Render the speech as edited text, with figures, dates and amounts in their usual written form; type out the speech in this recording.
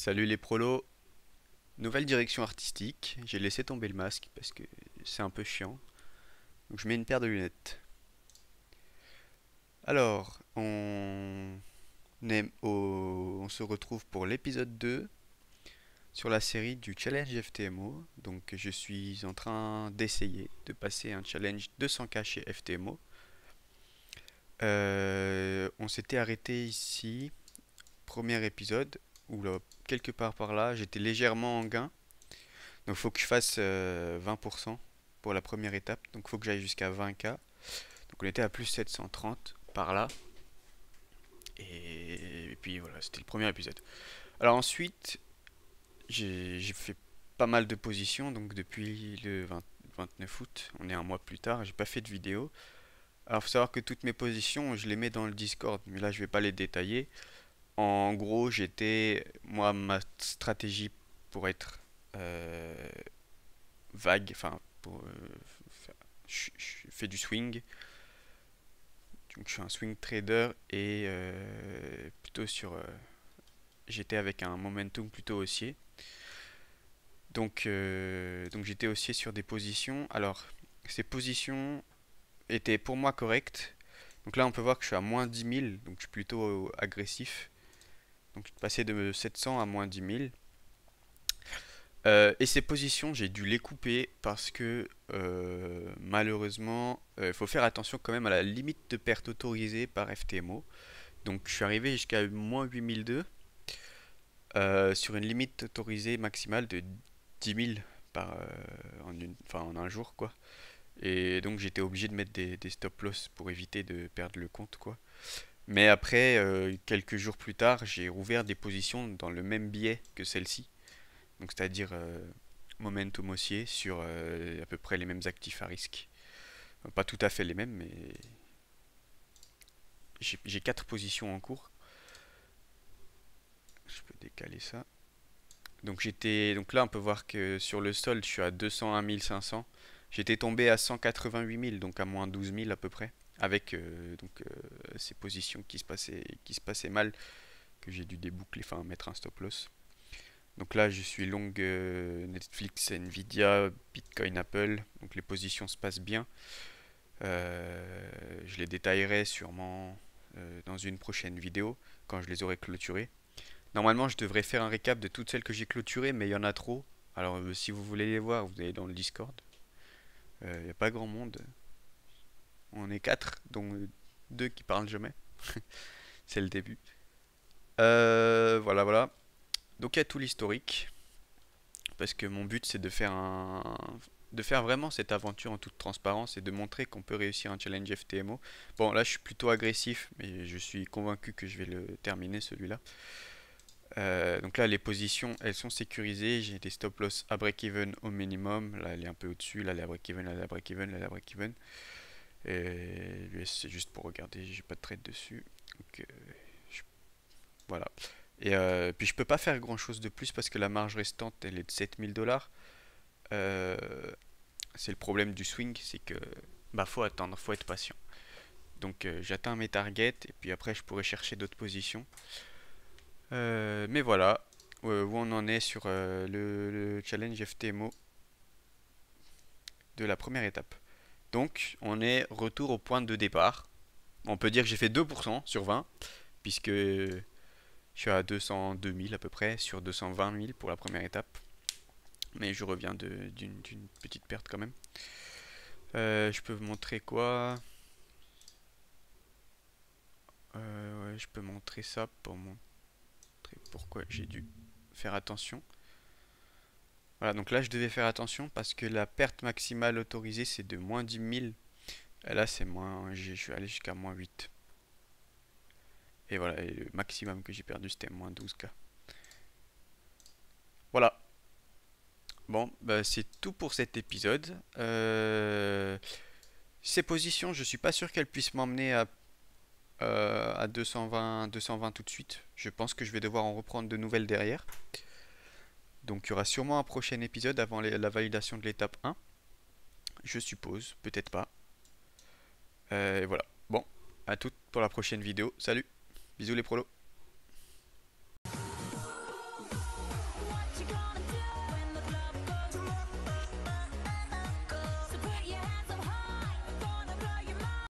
Salut les prolos, nouvelle direction artistique. J'ai laissé tomber le masque parce que c'est un peu chiant. Donc je mets une paire de lunettes. Alors, on se retrouve pour l'épisode 2 sur la série du challenge FTMO. Donc je suis en train d'essayer de passer un challenge 200K chez FTMO. On s'était arrêté ici, premier épisode, où là, quelque part par là, j'étais légèrement en gain. Donc il faut que je fasse 20% pour la première étape. Donc il faut que j'aille jusqu'à 20K. Donc on était à plus 730 par là. Et puis voilà, c'était le premier épisode. Alors ensuite, j'ai fait pas mal de positions. Donc depuis le 29 août, on est un mois plus tard, j'ai pas fait de vidéo. Alors faut savoir que toutes mes positions, je les mets dans le Discord. Mais là, je vais pas les détailler. En gros, moi, ma stratégie pour être vague, enfin, je fais du swing. Donc je suis un swing trader et plutôt j'étais avec un momentum plutôt haussier. Donc j'étais haussier sur des positions. Alors ces positions étaient pour moi correctes. Donc là on peut voir que je suis à moins 10 000, donc je suis plutôt agressif. Donc je suis passé de 700 à moins 10 000. Et ces positions, j'ai dû les couper parce que malheureusement, il faut faire attention quand même à la limite de perte autorisée par FTMO. Donc je suis arrivé jusqu'à moins 8002 sur une limite autorisée maximale de 10 000 en un jour quoi. Et donc j'étais obligé de mettre des stop loss pour éviter de perdre le compte quoi. Mais après, quelques jours plus tard, j'ai rouvert des positions dans le même biais que celle-ci. Donc c'est-à-dire momentum haussier sur à peu près les mêmes actifs à risque. Pas tout à fait les mêmes, mais j'ai 4 positions en cours. Je peux décaler ça. Donc là on peut voir que sur le solde je suis à 201 500. J'étais tombé à 188 000, donc à moins 12 000 à peu près, avec ces positions qui se passaient mal, que j'ai dû déboucler, enfin mettre un stop loss. Donc là je suis long Netflix, Nvidia, Bitcoin, Apple, donc les positions se passent bien. Je les détaillerai sûrement dans une prochaine vidéo quand je les aurai clôturées. Normalement, je devrais faire un récap de toutes celles que j'ai clôturées, mais il y en a trop. Alors, si vous voulez les voir, vous allez dans le Discord. Il n'y a pas grand monde. On est 4, dont 2 qui parlent jamais. C'est le début. Voilà, voilà. Donc, il y a tout l'historique. Parce que mon but, c'est de faire vraiment cette aventure en toute transparence et de montrer qu'on peut réussir un challenge FTMO. Bon, là, je suis plutôt agressif, mais je suis convaincu que je vais le terminer celui-là. Donc là, les positions, elles sont sécurisées. J'ai des stop loss à break-even au minimum. Là, elle est un peu au-dessus. Là, elle est à break-even, là, elle est à break-even, là, elle est à break-even. Et l'US, c'est juste pour regarder. J'ai pas de trade dessus. Donc, je- voilà. Et puis, je peux pas faire grand-chose de plus parce que la marge restante, elle est de 7 000 $. Euh, c'est le problème du swing, c'est que bah faut attendre, faut être patient. Donc, j'atteins mes targets et puis après, je pourrais chercher d'autres positions. Mais voilà, où on en est sur le challenge FTMO de la première étape. Donc, on est retour au point de départ. On peut dire que j'ai fait 2% sur 20, puisque je suis à 202 000 à peu près, sur 220 000 pour la première étape. Mais je reviens d'une petite perte quand même. Je peux vous montrer quoi? Ouais, je peux montrer ça pour montrer pourquoi j'ai dû faire attention. Voilà, donc là je devais faire attention parce que la perte maximale autorisée c'est de moins 10 000. Et là c'est moins, je suis allé jusqu'à moins 8. Et voilà, et le maximum que j'ai perdu c'était moins 12K. Voilà. Bon, bah, c'est tout pour cet épisode. Ces positions, je suis pas sûr qu'elles puissent m'emmener à 220 tout de suite. Je pense que je vais devoir en reprendre de nouvelles derrière. Donc il y aura sûrement un prochain épisode avant la validation de l'étape 1. Je suppose, peut-être pas. Et voilà. Bon, à toutes pour la prochaine vidéo. Salut, bisous les prolos.